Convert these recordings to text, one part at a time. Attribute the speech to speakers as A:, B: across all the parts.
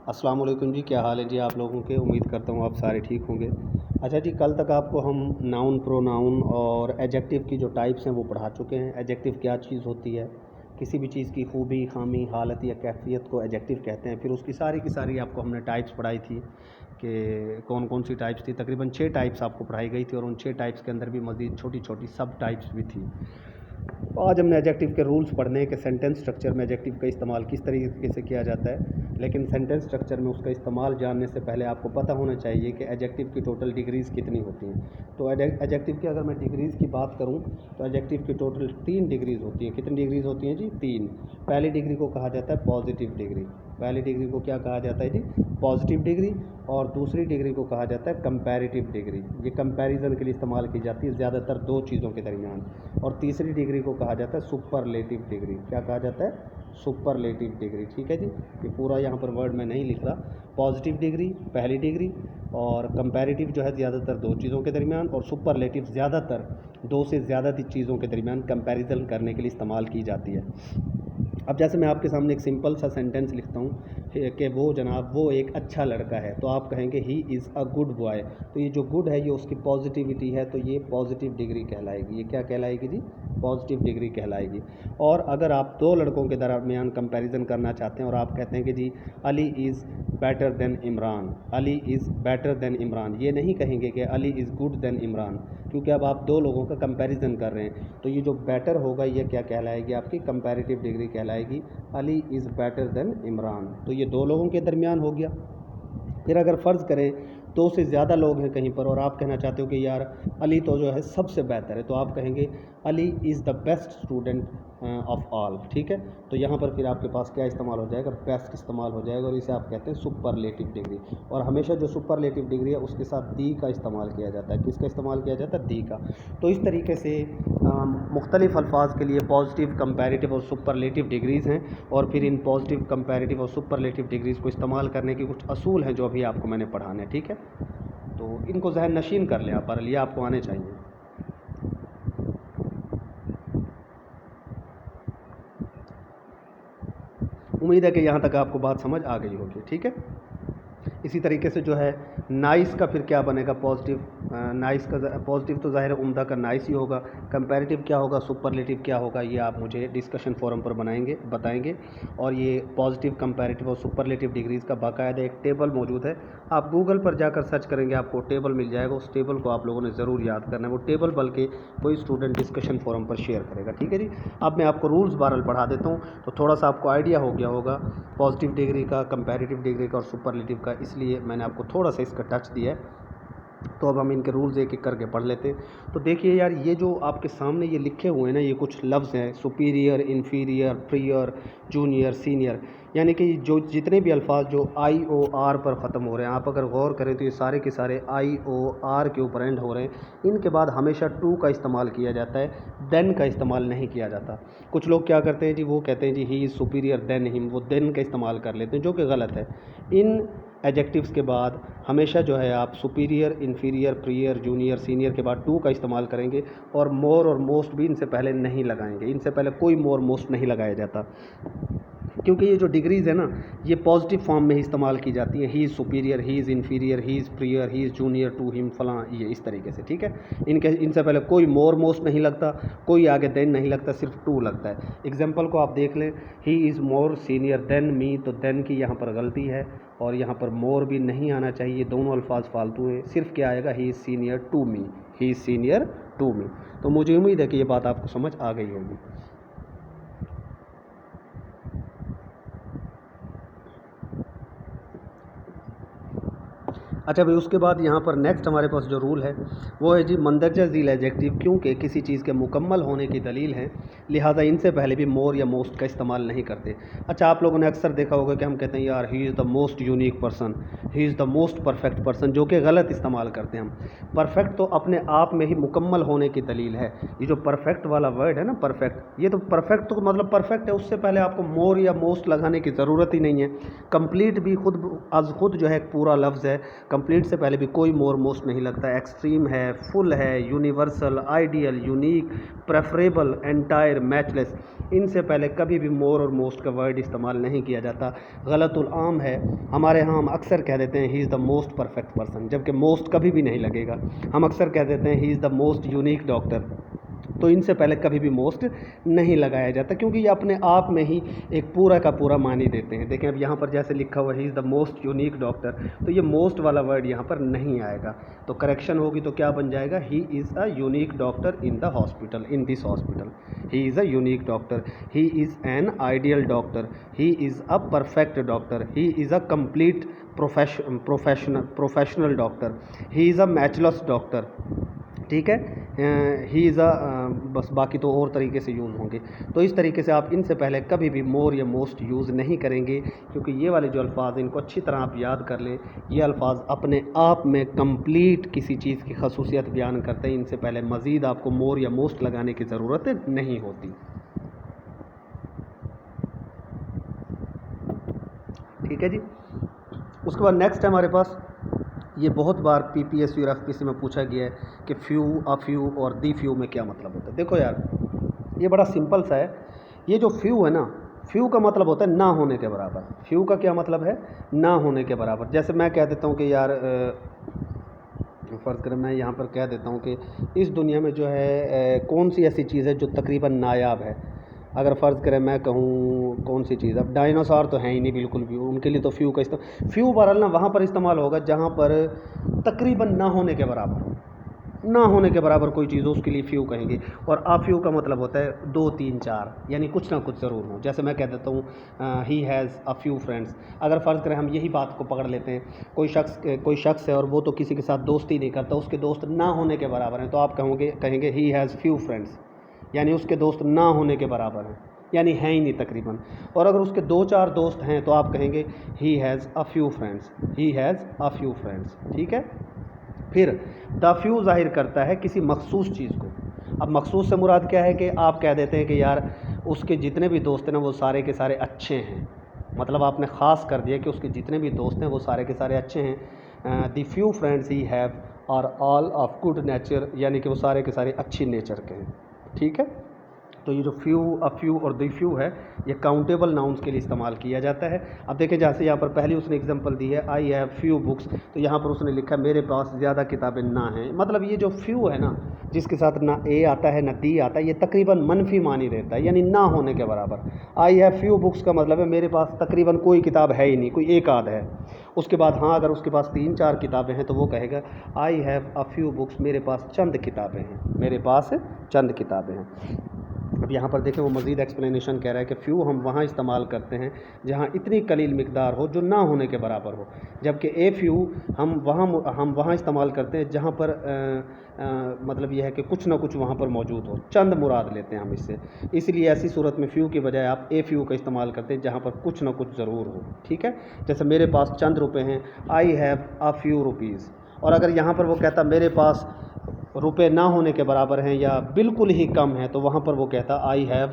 A: अस्सलाम वालेकुम जी, क्या हाल है जी आप लोगों के। उम्मीद करता हूँ आप सारे ठीक होंगे। अच्छा जी, कल तक आपको हम नाउन, प्रोनाउन और एडजेक्टिव की जो टाइप्स हैं वो पढ़ा चुके हैं। एडजेक्टिव क्या चीज़ होती है, किसी भी चीज़ की खूबी, खामी, हालत या कैफियत को एडजेक्टिव कहते हैं। फिर उसकी सारी की सारी आपको हमने टाइप्स पढ़ाई थी कि कौन कौन सी टाइप्स थी। तकरीबन 6 टाइप्स आपको पढ़ाई गई थी और उन 6 टाइप्स के अंदर भी मज़ीद छोटी छोटी सब टाइप्स भी थी। आज हमने एडजेक्टिव के रूल्स पढ़ने हैं कि सेंटेंस स्ट्रक्चर में एडजेक्टिव का इस्तेमाल किस तरीके से किया जाता है। लेकिन सेंटेंस स्ट्रक्चर में उसका इस्तेमाल जानने से पहले आपको पता होना चाहिए कि एडजेक्टिव की टोटल डिग्रीज़ कितनी होती हैं। तो एडजेक्टिव की अगर मैं डिग्रीज़ की बात करूं तो एडजेक्टिव की टोटल 3 डिग्रीज़ होती हैं। कितनी डिग्रीज़ होती हैं जी? 3। पहली डिग्री को कहा जाता है पॉजिटिव डिग्री। पहली डिग्री को क्या कहा जाता है जी? Positive degree. और दूसरी डिग्री को कहा जाता है कंपैरेटिव डिग्री। ये कंपैरिजन के लिए इस्तेमाल की जाती है ज़्यादातर दो चीज़ों के दरमियान। और तीसरी डिग्री को कहा जाता है सुपरलेटिव डिग्री। क्या कहा जाता है? Superlative degree. ठीक है जी, ये पूरा यहाँ पर वर्ड में नहीं लिख रहा। पॉजिटिव डिग्री पहली डिग्री, और कंपैरेटिव जो है ज़्यादातर दो चीज़ों के दरमियान, और सुपरलेटिव ज़्यादातर दो से ज़्यादा चीज़ों के दरमियान कंपैरिजन करने के लिए इस्तेमाल की जाती है। अब जैसे मैं आपके सामने एक सिंपल सा सेंटेंस लिखता हूँ कि वो जनाब वो एक अच्छा लड़का है, तो आप कहेंगे he is a good boy. तो ये जो गुड है ये उसकी पॉजिटिविटी है, तो ये पॉजिटिव डिग्री कहलाएगी। ये क्या कहलाएगी जी? पॉजिटिव डिग्री कहलाएगी। और अगर आप दो लड़कों के दरमियान कंपैरिजन करना चाहते हैं और आप कहते हैं कि जी Ali is better than Imran, Ali is better than Imran, ये नहीं कहेंगे कि Ali is good than Imran, क्योंकि अब आप दो लोगों का कंपैरिजन कर रहे हैं। तो ये जो बेटर होगा ये क्या कहलाएगी? आपकी कंपैरेटिव डिग्री कहलाएगी। Ali is better than Imran, तो ये दो लोगों के दरमियान हो गया। फिर अगर फ़र्ज़ करें दो से ज़्यादा लोग हैं कहीं पर और आप कहना चाहते हो कि यार अली तो जो है सबसे बेहतर है, तो आप कहेंगे Ali is the best student of all. ठीक है, तो यहाँ पर फिर आपके पास क्या इस्तेमाल हो जाएगा? बेस्ट इस्तेमाल हो जाएगा, और इसे आप कहते हैं सुपरलेटिव डिग्री। और हमेशा जो सुपरलेटिव डिग्री है उसके साथ दी का इस्तेमाल किया जाता है। किसका इस्तेमाल किया जाता है? दी का। तो इस तरीके से मुख्तलिफ़ अल्फाज के लिए पॉजिटिव, कंपैरेटिव और सुपरलेटिव डिग्रीज़ हैं। और फिर इन पॉजिटिव, कंपैरेटिव और सुपरलेटिव डिग्रीज़ को इस्तेमाल करने के कुछ असूल हैं जो अभी आपको मैंने पढ़ाने हैं। ठीक है, तो इनको जहन नशीन कर लें आप, ये आपको आने चाहिए। उम्मीद है कि यहाँ तक आपको बात समझ आ गई होगी। ठीक है, इसी तरीके से जो है नाइस का फिर क्या बनेगा? पॉजिटिव। नाइस का पॉजिटिव तो ज़ाहिर है उम्दा का नाइस ही होगा। कंपैरेटिव क्या होगा? सुपरलेटिव क्या होगा? ये आप मुझे डिस्कशन फोरम पर बताएंगे। और ये पॉजिटिव, कंपैरेटिव और सुपरलेटिव डिग्रीज़ का बाकायदा एक टेबल मौजूद है। आप गूगल पर जाकर सर्च करेंगे, आपको टेबल मिल जाएगा। उस टेबल को आप लोगों ने ज़रूर याद करना है। वो टेबल बल्कि कोई स्टूडेंट डिस्कशन फोरम पर शेयर करेगा। ठीक है जी, अब मैं आपको रूल्स बहरहाल पढ़ा देता हूँ, तो थोड़ा सा आपको आइडिया हो गया होगा पॉजिटिव डिग्री का, कंपैरेटिव डिग्री का और सुपरलेटिव का, इसलिए मैंने आपको थोड़ा सा इसका टच दिया है। तो अब हम इनके रूल्स एक एक करके पढ़ लेते हैं। तो देखिए यार, ये जो आपके सामने ये लिखे हुए हैं ना, ये कुछ लफ्ज़ हैं, superior, inferior, prior, junior, senior, यानी कि जो जितने भी अल्फाज जो आई ओ आर पर ख़त्म हो रहे हैं, आप अगर गौर करें तो ये सारे के सारे आई ओ आर के ऊपर एंड हो रहे हैं। इनके बाद हमेशा टू का इस्तेमाल किया जाता है, देन का इस्तेमाल नहीं किया जाता। कुछ लोग क्या करते हैं जी, वो कहते हैं जी he is superior than him, वो देन का इस्तेमाल कर लेते हैं, जो कि गलत है। इन एडजेक्टिव्स के बाद हमेशा जो है आप superior, inferior, prior, junior, senior के बाद टू का इस्तेमाल करेंगे। और मोर और मोस्ट भी इनसे पहले नहीं लगाएंगे। इनसे पहले कोई मोर, मोस्ट नहीं लगाया जाता, क्योंकि ये जो डिग्रीज़ है ना, ये पॉजिटिव फॉर्म में ही इस्तेमाल की जाती है। He is superior, he is inferior, he is prior, he is junior to him, फलां, ये इस तरीके से। ठीक है, इनसे पहले कोई मोर, मोस्ट नहीं लगता, कोई आगे देन नहीं लगता, सिर्फ टू लगता है। एग्जाम्पल को आप देख लें, ही is more senior than me, तो देन की यहाँ पर गलती है, और यहाँ पर मोर भी नहीं आना चाहिए। दोनों अल्फाज फालतू हैं। सिर्फ क्या आएगा? He is senior to me, he is senior to me. तो मुझे उम्मीद है कि ये बात आपको समझ आ गई होगी। अच्छा भाई, उसके बाद यहाँ पर नेक्स्ट हमारे पास जो रूल है वो है जी मंदरजा झील एडजेक्टिव क्योंकि किसी चीज़ के मुकम्मल होने की दलील है, लिहाजा इनसे पहले भी मोर या मोस्ट का इस्तेमाल नहीं करते। अच्छा, आप लोगों ने अक्सर देखा होगा कि हम कहते हैं यार he is the most unique person, he is the most perfect person, जो कि गलत इस्तेमाल करते हैं हम। परफेक्ट तो अपने आप में ही मुकम्मल होने की दलील है। ये जो परफेक्ट वाला वर्ड है ना, परफेक्ट, ये तो परफेक्ट तो मतलब परफेक्ट है, उससे पहले आपको मोर या मोस्ट लगाने की ज़रूरत ही नहीं है। कंप्लीट भी खुद जो है एक पूरा लफ्ज़ है। कंप्लीट से पहले भी कोई मोर मोस्ट नहीं लगता। एक्सट्रीम है, फुल है, universal, ideal, unique, preferable, entire, matchless, इनसे पहले कभी भी मोर और मोस्ट का वर्ड इस्तेमाल नहीं किया जाता। गलतुल आम है, हमारे यहाँ हम अक्सर कह देते हैं he is the most perfect person, जबकि मोस्ट कभी भी नहीं लगेगा। हम अक्सर कह देते हैं he is the most unique doctor, तो इनसे पहले कभी भी मोस्ट नहीं लगाया जाता, क्योंकि ये अपने आप में ही एक पूरा का पूरा मानी देते हैं। देखें अब यहाँ पर जैसे लिखा हुआ है he is the most unique doctor, तो ये मोस्ट वाला वर्ड यहाँ पर नहीं आएगा, तो करेक्शन होगी तो क्या बन जाएगा, he is a unique doctor in the hospital, in this hospital. He is a unique doctor, he is an ideal doctor, he is a perfect doctor, he is a complete professional doctor, he is a matchless doctor. ठीक है, he is a, बस बाकी तो और तरीके से use होंगे। तो इस तरीके से आप इनसे पहले कभी भी मोर या मोस्ट यूज़ नहीं करेंगे, क्योंकि ये वाले जो अल्फाज इनको अच्छी तरह आप याद कर लें, ये अल्फाज अपने आप में कंप्लीट किसी चीज़ की खसूसियत बयान करते हैं। इनसे पहले मज़ीद आपको मोर या मोस्ट लगाने की ज़रूरत नहीं होती। ठीक है जी। उसके बाद नेक्स्ट है हमारे पास, ये बहुत बार पीपीएससी और एफपीएससी में पूछा गया है कि फ्यू, अ फ्यू और दी फ्यू में क्या मतलब होता है। देखो यार, ये बड़ा सिंपल सा है। ये जो फ्यू है ना, फ्यू का मतलब होता है ना होने के बराबर। फ्यू का क्या मतलब है, ना होने के बराबर। जैसे मैं कह देता हूँ कि यार फ़र्ज़ करें मैं यहाँ पर कह देता हूँ कि इस दुनिया में जो है कौन सी ऐसी चीज़ है जो तकरीबन नायाब है। अगर फ़र्ज़ करें मैं कहूँ कौन सी चीज़, अब डायनासोर तो हैं ही नहीं बिल्कुल भी, उनके लिए तो फ्यू का फ्यू बहरहाल ना वहाँ पर इस्तेमाल होगा जहाँ पर तकरीबन ना होने के बराबर हो। ना होने के बराबर कोई चीज़ हो उसके लिए फ्यू कहेंगे। और आ फ्यू का मतलब होता है 2 3 4, यानी कुछ ना कुछ ज़रूर हो। जैसे मैं कह देता हूँ he has a few friends. अगर फ़र्ज़ करें हम यही बात को पकड़ लेते हैं, कोई शख्स है और वो तो किसी के साथ दोस्ती नहीं करता, उसके दोस्त ना होने के बराबर हैं, तो आप कहेंगे ही हैज़ फ्यू फ्रेंड्स, यानी उसके दोस्त ना होने के बराबर हैं, यानी हैं ही नहीं तकरीबन। और अगर उसके 2 4 दोस्त हैं तो आप कहेंगे he has a few friends, he has a few friends. ठीक है। फिर द फ्यू ज़ाहिर करता है किसी मखसूस चीज़ को। अब मखसूस से मुराद क्या है कि आप कह देते हैं कि यार उसके जितने भी दोस्त हैं ना वो सारे के सारे अच्छे हैं, मतलब आपने ख़ास कर दिया कि उसके जितने भी दोस्त हैं वो सारे के सारे अच्छे हैं। The few friends he have are all of good nature, यानी कि वो सारे के सारे अच्छी नेचर के हैं। ठीक है। तो ये जो फ्यू, अ फ्यू और द फ्यू है, ये काउंटेबल नाउन्स के लिए इस्तेमाल किया जाता है। अब देखें जैसे यहाँ पर पहली उसने एग्जांपल दी है आई हैव फ्यू बुक्स, तो यहाँ पर उसने लिखा मेरे पास ज़्यादा किताबें ना हैं। मतलब ये जो फ्यू है ना, जिसके साथ ना ए आता है ना दी आता है, ये तकरीबन मनफी मानी देता है, यानी ना होने के बराबर। आई हैव फ्यू बुक्स का मतलब है मेरे पास तकरीबन कोई किताब है ही नहीं, कोई एक आध है। उसके बाद हाँ, अगर उसके पास 3 4 किताबें हैं तो वो कहेगा I have a few books, मेरे पास चंद किताबें हैं, मेरे पास चंद किताबें हैं। अब यहाँ पर देखें वो मज़ीद एक्सप्लेनेशन कह रहा है कि फ़्यू हम वहाँ इस्तेमाल करते हैं जहाँ इतनी कलील मिकदार हो जो ना होने के बराबर हो, जबकि ए फ़्यू हम वहाँ इस्तेमाल करते हैं जहाँ पर मतलब यह है कि कुछ ना कुछ वहाँ पर मौजूद हो, चंद मुराद लेते हैं हम इससे। इसलिए ऐसी सूरत में फ़्यू की बजाय आप ए फ़्यू का इस्तेमाल करते हैं जहाँ पर कुछ ना कुछ ज़रूर हो। ठीक है। जैसे मेरे पास चंद रुपये हैं, I have a few rupees. और अगर यहाँ पर वो कहता मेरे पास रुपए ना होने के बराबर हैं या बिल्कुल ही कम है, तो वहाँ पर वो कहता आई हैव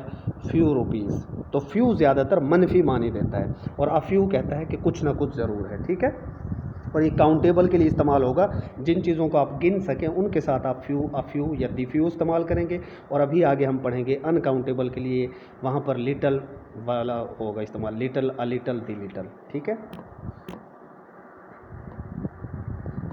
A: फ्यू रुपीज़। तो फ्यू ज़्यादातर मनफी मानी देता है और अ फ्यू कहता है कि कुछ ना कुछ ज़रूर है। ठीक है। और ये काउंटेबल के लिए इस्तेमाल होगा, जिन चीज़ों को आप गिन सकें उनके साथ आप फ्यू, अ फ्यू या दी फ्यू इस्तेमाल करेंगे। और अभी आगे हम पढ़ेंगे अनकाउंटेबल के लिए, वहाँ पर लिटल वाला होगा इस्तेमाल, little, a little, the little. ठीक है।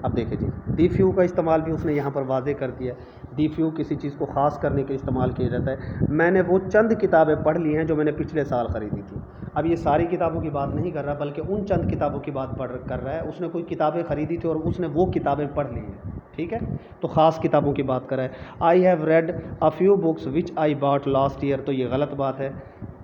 A: अब देखिए जी, दी फ्यू का इस्तेमाल भी उसने यहाँ पर वाज़े कर दिया। दी फ्यू किसी चीज़ को ख़ास करने के इस्तेमाल किया जाता है। मैंने वो चंद किताबें पढ़ ली हैं जो मैंने पिछले साल ख़रीदी थी। अब ये सारी किताबों की बात नहीं कर रहा, बल्कि उन चंद किताबों की बात कर रहा है। उसने कोई किताबें ख़रीदी थी और उसने वो किताबें पढ़ ली हैं। ठीक है। तो ख़ास किताबों की बात कर रहा है। I have read a few books which I bought last year, तो ये गलत बात है।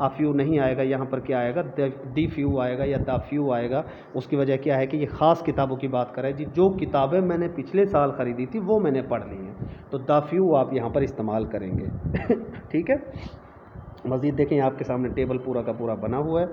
A: अ फ्यू नहीं आएगा, यहाँ पर क्या आएगा, दी फ्यू आएगा या द फ्यू आएगा। उसकी वजह क्या है कि ये ख़ास किताबों की बात कर रहा है जी, जो किताबें मैंने पिछले साल ख़रीदी थी वो मैंने पढ़ ली हैं, तो द फ्यू आप यहाँ पर इस्तेमाल करेंगे। ठीक है। मज़ीद देखें आपके सामने टेबल पूरा का पूरा बना हुआ है।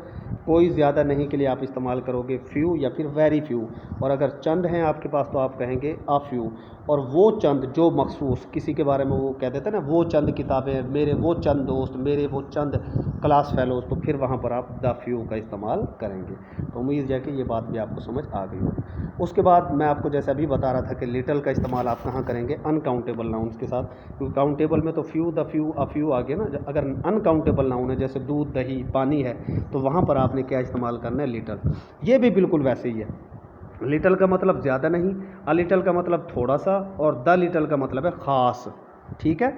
A: कोई ज़्यादा नहीं के लिए आप इस्तेमाल करोगे फ्यू या फिर वेरी फ्यू, और अगर चंद हैं आपके पास तो आप कहेंगे अ फ्यू। और वो चंद जो मखसूस, किसी के बारे में वो कह देते हैं ना, वो चंद किताबें, मेरे वो चंद दोस्त, मेरे वो चंद क्लास फेलोज, तो फिर वहाँ पर आप द फ्यू का इस्तेमाल करेंगे। तो उम्मीद है कि ये बात भी आपको समझ आ गई होगी। उसके बाद मैं आपको जैसे अभी बता रहा था कि लिटल का इस्तेमाल आप कहाँ करेंगे, अनकाउंटेबल नाउन्स के साथ, क्योंकि काउंटेबल में तो few, the few, a few आ गया ना। अगर अनकाउंटेबल नाउन है जैसे दूध, दही, पानी है, तो वहाँ पर आपने क्या इस्तेमाल करना है, लिटल। ये भी बिल्कुल वैसे ही है। लिटल का मतलब ज़्यादा नहीं, अ लिटल का मतलब थोड़ा सा, और द लिटल का मतलब है ख़ास। ठीक है,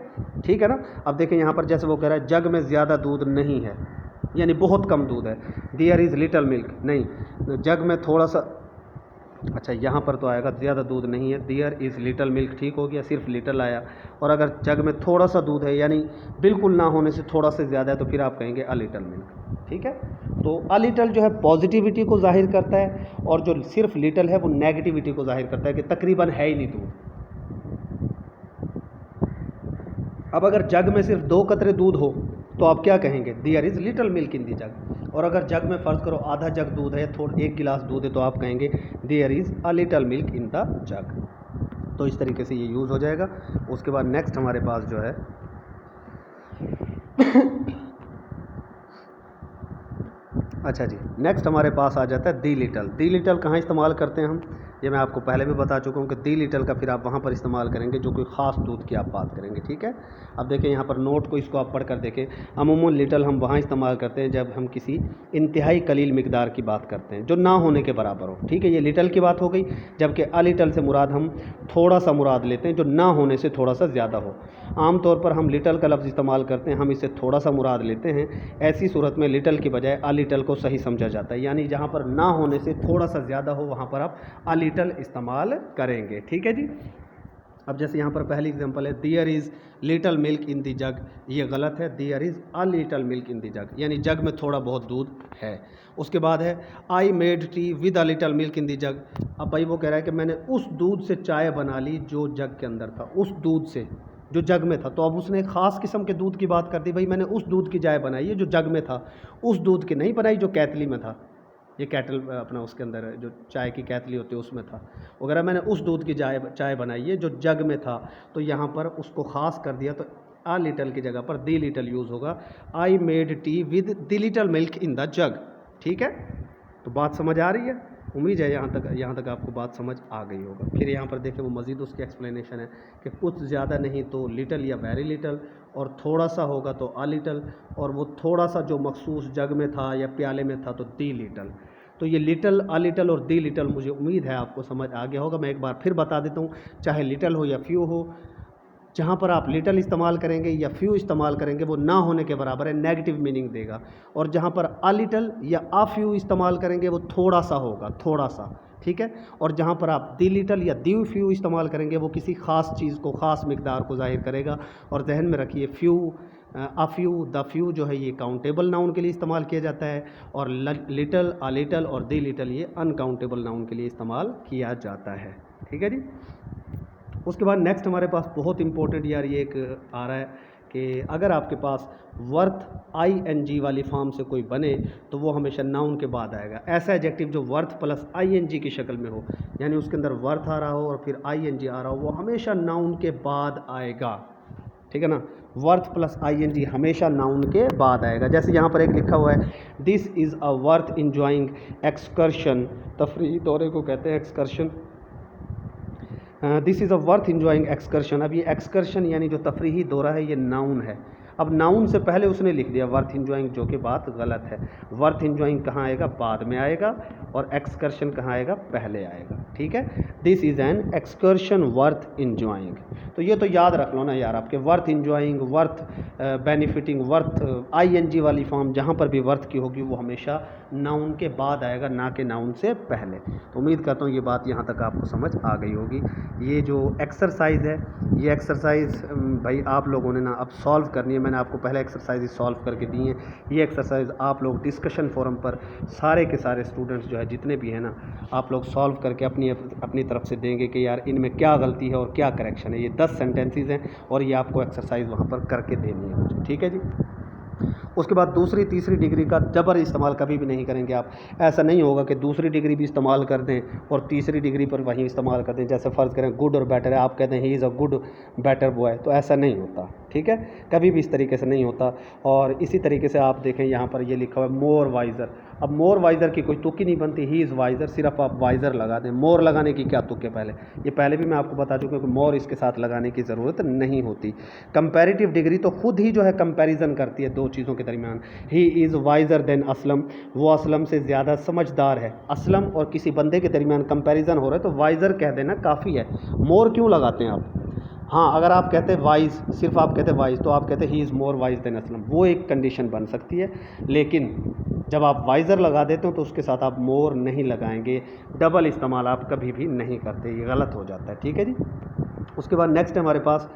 A: ठीक है ना। अब देखें यहाँ पर जैसे वो कह रहा है जग में ज़्यादा दूध नहीं है, यानी बहुत कम दूध है। देयर इज़ लिटल मिल्क, नहीं, जग में थोड़ा सा, अच्छा यहाँ पर तो आएगा ज़्यादा दूध नहीं है, देयर इज़ लिटल मिल्क, ठीक हो गया, सिर्फ लिटल आया। और अगर जग में थोड़ा सा दूध है, यानी बिल्कुल ना होने से थोड़ा से ज़्यादा है, तो फिर आप कहेंगे अ लिटल मिल्क। ठीक है, तो अ लिटल जो है पॉजिटिविटी को जाहिर करता है, और जो सिर्फ लिटल है वो नेगेटिविटी को जाहिर करता है कि तकरीबन है ही नहीं दूध। अब अगर जग में सिर्फ 2 कतरे दूध हो तो आप क्या कहेंगे, there is little milk in the jug. और अगर जग में फ़र्ज़ करो आधा जग दूध है, थोड़ा 1 गिलास दूध है, तो आप कहेंगे there is a little milk in the jug. तो इस तरीके से ये यूज़ हो जाएगा। उसके बाद नेक्स्ट हमारे पास जो है अच्छा जी, नेक्स्ट हमारे पास आ जाता है दी लिटल। दी लिटल कहाँ इस्तेमाल करते हैं हम, ये मैं आपको पहले भी बता चुका हूँ कि दी लिटल का फिर आप वहाँ पर इस्तेमाल करेंगे जो कोई ख़ास दूध की आप बात करेंगे। ठीक है, अब देखें यहाँ पर नोट को, इसको आप पढ़ कर देखें। अमूमन लिटल हम वहाँ इस्तेमाल करते हैं जब हम किसी इंतहाई कलील मिकदार की बात करते हैं जो ना होने के बराबर हो। ठीक है, ये लिटल की बात हो गई, जबकि अ लिटल से मुराद हम थोड़ा सा मुराद लेते हैं जो ना होने से थोड़ा सा ज़्यादा हो। आम तौर पर हम लिटल का लफ्ज़ इस्तेमाल करते हैं, हम इससे थोड़ा सा मुराद लेते हैं। ऐसी सूरत में लिटल की बजाय अ लिटल को सही समझा जाता है, यानी जहाँ पर ना होने से थोड़ा सा ज़्यादा हो वहाँ पर आप अ लिटल इस्तेमाल करेंगे। ठीक है जी। अब जैसे यहाँ पर पहली एग्जांपल है there is little milk in the jug, ये गलत है, there is a little milk in the jug, यानी जग में थोड़ा बहुत दूध है। उसके बाद है I made tea with a little milk in the jug. अब भाई वो कह रहा है कि मैंने उस दूध से चाय बना ली जो जग के अंदर था, उस दूध से जो जग में था। तो अब उसने एक ख़ास किस्म के दूध की बात कर दी, भाई मैंने उस दूध की चाय बनाई है जो जग में था, उस दूध की नहीं बनाई जो कैतली में था। ये कैटल अपना उसके अंदर जो चाय की कैतली होती है उसमें था, वगैरह मैंने उस दूध की चाय बनाई है जो जग में था। तो यहाँ पर उसको ख़ास कर दिया, तो आ लिटल की जगह पर दी लिटल यूज़ होगा। आई made tea with the little milk in the जग। ठीक है, तो बात समझ आ रही है, उम्मीद है यहाँ तक आपको बात समझ आ गई होगा। फिर यहाँ पर देखें वो मज़ीद उसकी एक्सप्लेनेशन है कि कुछ ज़्यादा नहीं तो लिटल या वेरी लिटल, और थोड़ा सा होगा तो अ लिटल, और वो थोड़ा सा जो मखसूस जग में था या प्याले में था तो दी लिटल। तो ये लिटल, अ लिटल और दी लिटल मुझे उम्मीद है आपको समझ आ गया होगा। मैं एक बार फिर बता देता हूँ, चाहे लिटल हो या फ्यू हो, जहाँ पर आप लिटल इस्तेमाल करेंगे या फ्यू इस्तेमाल करेंगे वो ना होने के बराबर है, नेगेटिव मीनिंग देगा। और जहाँ पर अ लिटल या अ फ्यू इस्तेमाल करेंगे वो थोड़ा सा होगा, थोड़ा सा। ठीक है, और जहाँ पर आप दी लिटल या दी फ्यू इस्तेमाल करेंगे वो किसी ख़ास चीज़ को, ख़ास मिकदार को ज़ाहिर करेगा। और जहन में रखिए few, a few, the few जो है ये काउंटेबल नाउन के लिए इस्तेमाल किया जाता है, और लिटल, अ लिटल और दी लिटल ये अनकाउंटेबल नाउन के लिए इस्तेमाल किया जाता है। ठीक है जी। उसके बाद नेक्स्ट हमारे पास बहुत इंपॉर्टेंट यार ये एक आ रहा है कि अगर आपके पास वर्थ ING वाली फॉर्म से कोई बने तो वो हमेशा नाउन के बाद आएगा। ऐसा एडजेक्टिव जो वर्थ प्लस ING की शक्ल में हो, यानी उसके अंदर वर्थ आ रहा हो और फिर ING आ रहा हो, वो हमेशा नाउन के बाद आएगा। ठीक है ना, वर्थ प्लस ING हमेशा नाउन के बाद आएगा। जैसे यहाँ पर एक लिखा हुआ है this is a worth enjoying excursion, तफरीही दौरे को कहते हैं excursion. This is a worth enjoying excursion. अब ये एक्सकर्शन यानी जो तफरीही दौरा है ये नाउन है। अब नाउन से पहले उसने लिख दिया वर्थ इंजॉइंग, जो कि बात गलत है। वर्थ इंजॉइंग कहाँ आएगा, बाद में आएगा, और एक्सकर्शन कहाँ आएगा, पहले आएगा। ठीक है, this is an excursion worth enjoying. तो ये तो याद रख लो ना यार, आपके worth enjoying, worth benefiting, worth ING वाली फॉर्म जहाँ पर भी वर्थ की होगी वो हमेशा नाउन के बाद आएगा, ना कि नाउन से पहले। तो उम्मीद करता हूँ ये बात यहाँ तक आपको समझ आ गई होगी। ये जो एक्सरसाइज़ है, ये एक्सरसाइज भाई आप लोगों ने ना अब सॉल्व करनी है। मैंने आपको पहले एक्सरसाइज सॉल्व करके दी हैं, ये एक्सरसाइज आप लोग डिस्कशन फोरम पर सारे के सारे स्टूडेंट्स जो है जितने भी हैं ना, आप लोग सॉल्व करके अपनी तरफ से देंगे कि यार इनमें क्या गलती है और क्या करेक्शन है। ये 10 सेंटेंसेस हैं और ये आपको एक्सरसाइज वहाँ पर करके देनी है मुझे। ठीक है जी। उसके बाद दूसरी तीसरी डिग्री का जबर इस्तेमाल कभी भी नहीं करेंगे आप। ऐसा नहीं होगा कि दूसरी डिग्री भी इस्तेमाल कर दें और तीसरी डिग्री पर वहीं इस्तेमाल कर दें। जैसे फ़र्ज़ करें गुड और बेटर है, आप कहते हैं he is a good better boy, तो ऐसा नहीं होता, ठीक है, कभी भी इस तरीके से नहीं होता। और इसी तरीके से आप देखें यहाँ पर ये लिखा हुआ है मोर वाइज़र। अब मोर वाइज़र की कोई तुक्की नहीं बनती, ही इज़ वाइज़र, सिर्फ आप वाइज़र लगा दें। मोर लगाने की क्या तुक है, ये पहले भी मैं आपको बता चुका हूँ कि मोर इसके साथ लगाने की ज़रूरत नहीं होती। कंपैरेटिव डिग्री तो खुद ही जो है कंपैरिजन करती है दो चीज़ों के दरमियान। He is wiser than Aslam, वो असलम से ज़्यादा समझदार है। असलम और किसी बंदे के दरमियान कंपैरिजन हो रहा है तो वाइज़र कह देना काफ़ी है। मोर क्यों लगाते हैं आप? हाँ, अगर आप कहते हैं वाइज, सिर्फ आप कहते हैं वाइज, तो आप कहते हैं he is more wise than Aslam, वो एक कंडीशन बन सकती है। लेकिन जब आप वाइज़र लगा देते हो तो उसके साथ आप मोर नहीं लगाएंगे। डबल इस्तेमाल आप कभी भी नहीं करते, ये गलत हो जाता है, ठीक है जी। उसके बाद नेक्स्ट हमारे पास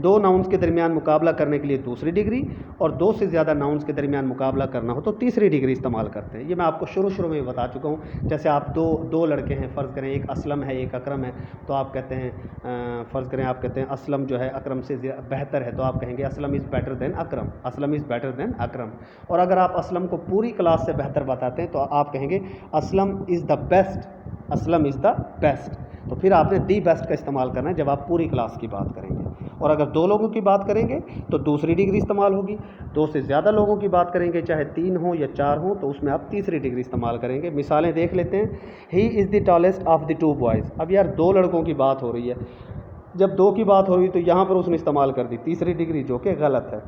A: दो नाउन्स के दरमियान मुकाबला करने के लिए दूसरी डिग्री, और दो से ज़्यादा नाउन्स के दरमियान मुकाबला करना हो तो तीसरी डिग्री इस्तेमाल करते हैं। ये मैं आपको शुरू में बता चुका हूँ। जैसे आप दो लड़के हैं, फ़र्ज़ करें एक असलम है एक अकरम है, तो आप कहते हैं फ़र्ज़ करें आप कहते हैं असलम जो है अकरम से बेहतर है, तो आप कहेंगे Aslam is better than Akram, Aslam is better than Akram. और अगर आप असलम को पूरी क्लास से बेहतर बताते हैं तो आप कहेंगे Aslam is the best, Aslam is the best. तो फिर आपने दी बेस्ट का इस्तेमाल करना है जब आप पूरी क्लास की बात करेंगे। और अगर दो लोगों की बात करेंगे तो दूसरी डिग्री इस्तेमाल होगी। दो से ज़्यादा लोगों की बात करेंगे, चाहे 3 हो या 4 हो, तो उसमें आप तीसरी डिग्री इस्तेमाल करेंगे। मिसालें देख लेते हैं। He is the tallest of the 2 boys. अब यार 2 लड़कों की बात हो रही है, जब 2 की बात हो रही तो यहाँ पर उसने इस्तेमाल कर दी तीसरी डिग्री, जो कि गलत है।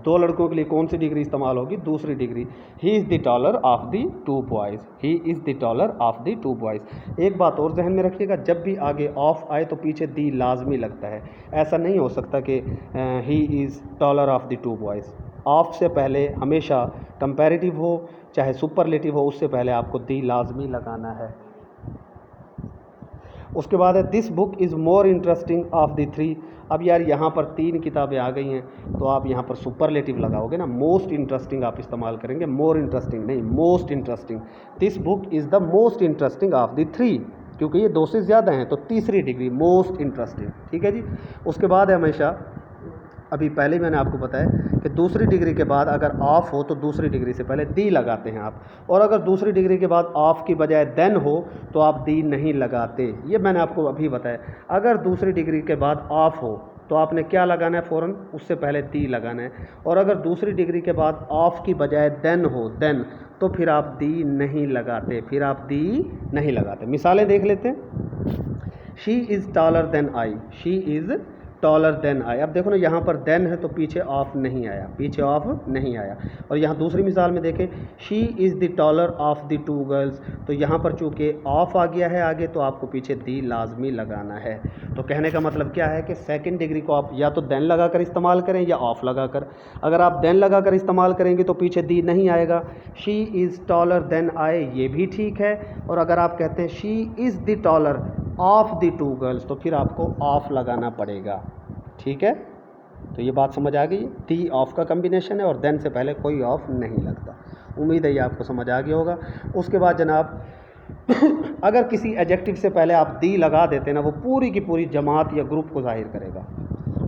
A: 2 लड़कों के लिए कौन सी डिग्री इस्तेमाल होगी? दूसरी degree. He is the taller of the 2 boys, he is the taller of the 2 boys. एक बात और जहन में रखिएगा, जब भी आगे ऑफ आए तो पीछे दी लाजमी लगता है। ऐसा नहीं हो सकता कि he is taller of the 2 boys. Of से पहले हमेशा कंपैरेटिव हो चाहे सुपरलेटिव हो, उससे पहले आपको दी लाजमी लगाना है। उसके बाद है this book is more interesting of the 3। अब यार यहाँ पर 3 किताबें आ गई हैं तो आप यहाँ पर सुपरलेटिव लगाओगे ना, मोस्ट इंटरेस्टिंग आप इस्तेमाल करेंगे, मोर इंटरेस्टिंग नहीं, most interesting. This book is the most interesting of the 3, क्योंकि ये 2 से ज़्यादा हैं तो तीसरी डिग्री मोस्ट इंटरेस्टिंग, ठीक है जी। उसके बाद है हमेशा, अभी पहले मैंने आपको बताया कि दूसरी डिग्री के बाद अगर ऑफ हो तो दूसरी डिग्री से पहले दी लगाते हैं आप, और अगर दूसरी डिग्री के बाद ऑफ की बजाय देन हो तो आप दी नहीं लगाते। ये मैंने आपको अभी बताया। अगर दूसरी डिग्री के बाद ऑफ हो तो आपने क्या लगाना है? फ़ौरन उससे पहले दी लगाना है। और अगर दूसरी डिग्री के बाद ऑफ की बजाय देन हो, देन, तो फिर आप दी नहीं लगाते, फिर आप दी नहीं लगाते। मिसालें देख लेते हैं। She is taller than I, she is taller than I. अब देखो ना, यहाँ पर देन है तो पीछे ऑफ नहीं आया, पीछे ऑफ नहीं आया। और यहाँ दूसरी मिसाल में देखें, she is the taller of the 2 girls, तो यहाँ पर चूँकि ऑफ आ गया है आगे तो आपको पीछे दी लाजमी लगाना है। तो कहने का मतलब क्या है कि सेकंड डिग्री को आप या तो देन लगा कर इस्तेमाल करें या ऑफ लगा कर। अगर आप देन लगा कर इस्तेमाल करेंगे तो पीछे दी नहीं आएगा। She is taller than I, ये भी ठीक है। और अगर आप कहते हैं she is the taller of the 2 girls, तो फिर आपको ऑफ लगाना पड़ेगा, ठीक है। तो ये बात समझ आ गई। दी ऑफ का कम्बिनेशन है और देन से पहले कोई ऑफ नहीं लगता। उम्मीद है ये आपको समझ आ गया होगा। उसके बाद जनाब अगर किसी एडजेक्टिव से पहले आप दी लगा देते हैं ना, वो पूरी की पूरी जमात या ग्रुप को जाहिर करेगा।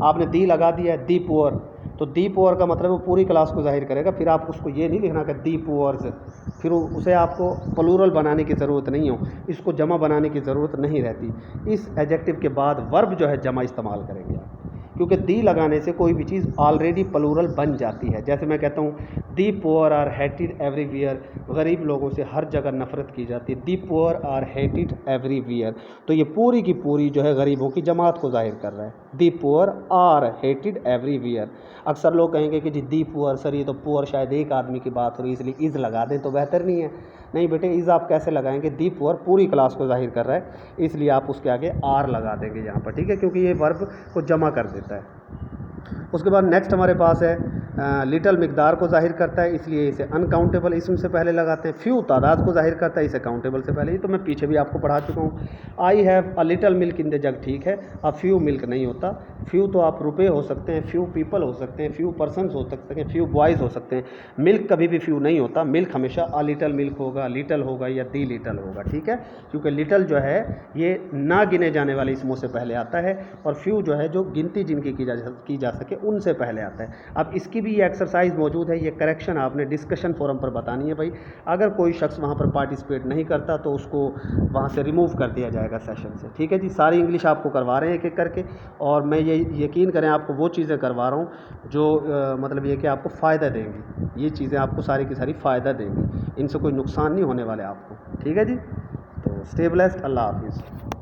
A: आपने दी लगा दिया है, दी पुअर, तो दी पुअर का मतलब वो पूरी क्लास को जाहिर करेगा। फिर आप उसको ये नहीं लिखना कि दी पुअर्स, फिर उसे आपको प्लूरल बनाने की ज़रूरत नहीं हो, इसको जमा बनाने की ज़रूरत नहीं रहती। इस एडजेक्टिव के बाद वर्ब जो है जमा इस्तेमाल करेंगे आप, क्योंकि दी लगाने से कोई भी चीज़ ऑलरेडी प्लूरल बन जाती है। जैसे मैं कहता हूँ the poor are hated everywhere, गरीब लोगों से हर जगह नफ़रत की जाती है। The poor are hated everywhere, तो ये पूरी की पूरी जो है गरीबों की जमात को जाहिर कर रहा है। The poor are hated everywhere. अक्सर लोग कहेंगे कि जी दी पुअर, सर ये तो पुअर शायद एक आदमी की बात हो रही है इसलिए इज़ लगा दें तो बेहतर नहीं है। नहीं बेटे, इज़ आप कैसे लगाएंगे? दी पुअर पूरी क्लास को जाहिर कर रहा है, इसलिए आप उसके आगे आर लगा देंगे यहाँ पर, ठीक है, क्योंकि ये वर्ब को जमा कर देता है। उसके बाद नेक्स्ट हमारे पास है लिटल मिकदार को जाहिर करता है, इसलिए इसे अनकाउंटेबल इसम से पहले लगाते हैं। फ्यू तादाद को जाहिर करता है, इसे काउंटेबल से पहले। ये तो मैं पीछे भी आपको पढ़ा चुका हूँ। I have a little milk in the जग, ठीक है। अब फ्यू मिल्क नहीं होता। फ्यू तो आप रुपए हो सकते हैं, फ्यू पीपल हो सकते हैं, फ्यू पर्सनस हो सकते हैं, फ्यू बॉयज़ हो सकते हैं। मिल्क कभी भी फ्यू नहीं होता। मिल्क हमेशा अ लिटल मिल्क होगा, लिटल होगा या दी लिटल होगा, ठीक है, क्योंकि लिटल जो है ये ना गिने जाने वाले इसमों से पहले आता है, और फ्यू जो है जो गिनती जिनकी की जा सके उनसे पहले आता है। अब इसकी भी ये एक्सरसाइज मौजूद है, ये करेक्शन आपने डिस्कशन फोरम पर बतानी है भाई। अगर कोई शख्स वहाँ पर पार्टिसिपेट नहीं करता तो उसको वहाँ से रिमूव कर दिया जाएगा सेशन से। ठीक है जी, सारी इंग्लिश आपको करवा रहे हैं एक एक करके, और मैं ये यकीन करें आपको वो चीज़ें करवा रहा हूँ जो मतलब ये कि आपको फ़ायदा देंगी। ये चीज़ें आपको सारी की सारी फ़ायदा देंगी, इनसे कोई नुकसान नहीं होने वाले आपको। ठीक है जी, तो स्टे ब्लेस्ड, अल्लाह हाफिज़।